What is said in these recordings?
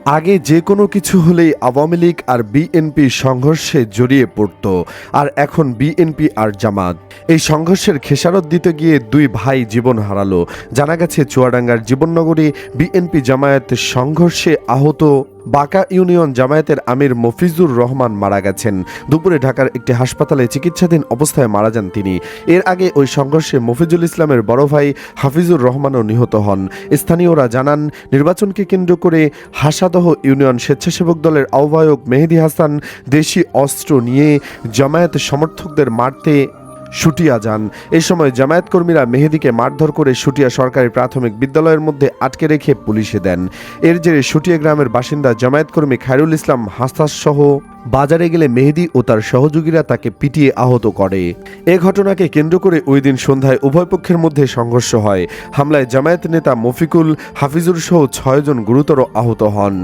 আগে যে কোনো কিছু হলেই আওয়ামী লীগ আর বিএনপি সংঘর্ষে জড়িয়ে পড়ত, আর এখন বিএনপি আর জামাত। এই সংঘর্ষের খেসারত দিতে গিয়ে দুই ভাই জীবন হারালো। জানা গেছে চুয়াডাঙ্গার জীবননগরে বিএনপি জামায়াত সংঘর্ষে আহত বাঁকা ইউনিয়ন জামায়াতের আমির মফিজুর রহমান মারা গেছেন। দুপুরে ঢাকার একটি হাসপাতালে চিকিৎসাধীন অবস্থায় মারা যান তিনি। এর আগে ওই সংঘর্ষে মফিজুল ইসলামের বড় ভাই হাফিজুর রহমানও নিহত হন। স্থানীয়রা জানান, নির্বাচনকে কেন্দ্র করে হাসাদহ ইউনিয়ন স্বেচ্ছাসেবক দলের আহ্বায়ক মেহেদী হাসান দেশি অস্ত্র নিয়ে জামায়াত সমর্থকদের মারতে শুটিয়া যান। এই সময় জামায়াত কর্মীরা মেহেদীকে মারধর করে শুটিয়া সরকারি প্রাথমিক বিদ্যালয়ের মধ্যে আটকে রেখে পুলিশে দেন। এর জেরে শুটিয়া গ্রামের বাসিন্দা জামায়াত কর্মী খায়রুল ইসলাম হাসাস সহ বাজারে গেলে মেহেদী ও তার সহযোগীরা তাকে পিটিয়ে আহত করে। এ ঘটনাকে কেন্দ্র করে ওই দিন সন্ধ্যায় উভয় পক্ষের মধ্যে সংঘর্ষ হয়। হামলায় জামায়াত নেতা মফিকুল, হাফিজুর সহ 6 জন গুরুতর আহত হন।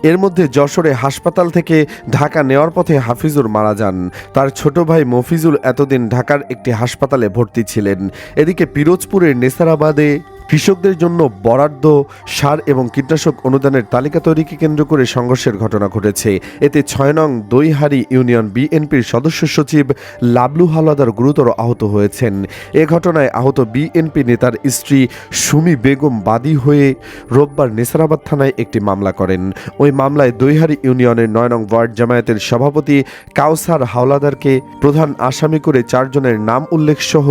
এর মধ্যে যশোরে হাসপাতাল থেকে ঢাকা নেওয়ার পথে হাফিজুর মারা যান। তার ছোট ভাই মফিজুল এতদিন ঢাকার একটি হাসপাতালে ভর্তি ছিলেন। এদিকে পিরোজপুরের নেসারাবাদে কৃষকদের জন্য বরাদ্দ সার এবং কীটনাশক অনুদানের তালিকা তৈরিকে কেন্দ্র করে সংঘর্ষের ঘটনা ঘটেছে। এতে 6 নং দইহারি ইউনিয়ন বিএনপির সদস্য সচিব লাবলু হাওলাদার গুরুতর আহত হয়েছেন। এ ঘটনায় আহত বিএনপি নেতার স্ত্রী সুমি বেগম বাদী হয়ে রোববার নেসারাবাদ থানায় একটি মামলা করেন। ওই মামলায় দইহারি ইউনিয়নের 9 নং ওয়ার্ড জামায়াতের সভাপতি কাউসার হাওলাদারকে প্রধান আসামি করে 4 জনের নাম উল্লেখ সহ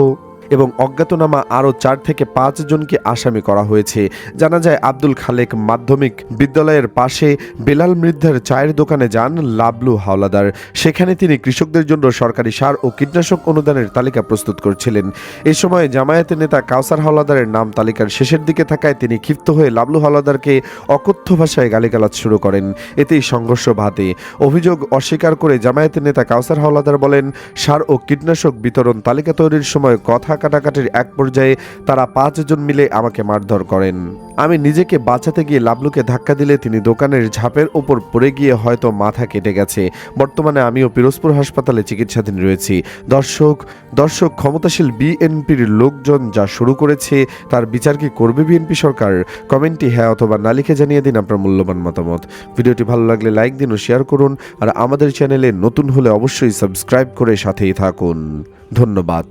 এবং অজ্ঞাতনামা আরও 4 থেকে 5 জনকে আসামি করা হয়েছে। জানা যায়, আব্দুল খালেক মাধ্যমিক বিদ্যালয়ের পাশে বেলাল মৃদ্ধার চায়ের দোকানে যান লাবলু হাওলাদার। সেখানে তিনি কৃষকদের জন্য সরকারি সার ও কীটনাশক অনুদানের তালিকা প্রস্তুত করছিলেন। এ সময় জামায়াতের নেতা কাউসার হাওলাদারের নাম তালিকার শেষের দিকে থাকায় তিনি ক্ষিপ্ত হয়ে লাবলু হাওলাদারকে অকথ্য ভাষায় গালিগালাজ শুরু করেন। এতেই সংঘর্ষ বাধে। অভিযোগ অস্বীকার করে জামায়াতের নেতা কাউসার হাওলাদার বলেন, সার ও কীটনাশক বিতরণ তালিকা তৈরির সময় কথা কাটাকাটির এক পর্যায়ে তারা 5 জন মিলে আমাকে মারধর করেন। আমি নিজেকে বাঁচাতে গিয়ে লাবলুকে ধাক্কা দিলে তিনি দোকানের ঝাপের ওপর পড়ে গিয়ে হয়তো মাথা কেটে গেছে। বর্তমানে আমিও পিরোজপুর হাসপাতালে চিকিৎসাধীন রয়েছি। দর্শক ক্ষমতাশীল বিএনপির লোকজন যা শুরু করেছে তার বিচার কি করবে বিএনপি সরকার? কমেন্টে হ্যাঁ অথবা না লিখে জানিয়ে দিন আপনার মূল্যবান মতামত। ভিডিওটি ভালো লাগলে লাইক দিন ও শেয়ার করুন। আর আমাদের চ্যানেলে নতুন হলে অবশ্যই সাবস্ক্রাইব করে সাথেই থাকুন। ধন্যবাদ।